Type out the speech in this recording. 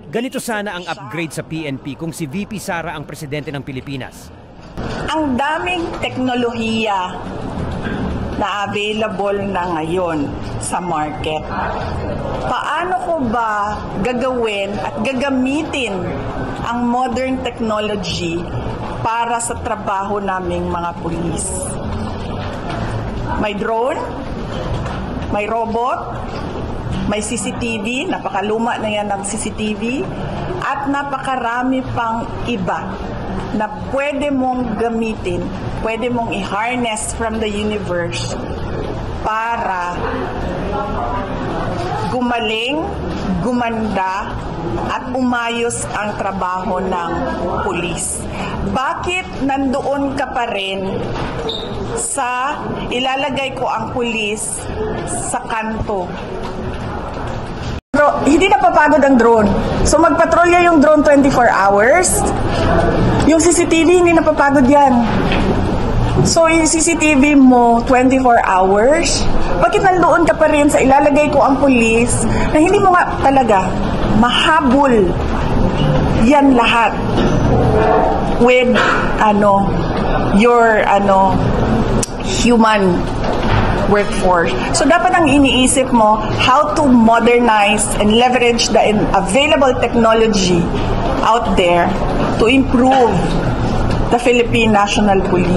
Ganito sana ang upgrade sa PNP kung si VP Sara ang presidente ng Pilipinas. Ang daming teknolohiya na available na ngayon sa market. Paano ko ba gagawin at gagamitin ang modern technology para sa trabaho naming mga pulis? May drone, may robot, may CCTV, napakaluma na yan ng CCTV, at napakarami pang iba na pwede mong gamitin, pwede mong i-harness from the universe para gumaling, gumanda, at umayos ang trabaho ng pulis. Bakit nandoon ka pa rin sa ilalagay ko ang pulis sa kanto? Pero hindi napapagod ang drone. So magpatrolya yung drone 24 hours. Yung CCTV, hindi napapagod yan. So yung CCTV mo 24 hours. Bakit nandoon ka pa rin sa ilalagay ko ang pulis na hindi mo nga talaga mahabol yan lahat with your human workforce. So dapat ang iniisip mo how to modernize and leverage the available technology out there to improve the Philippine National Police.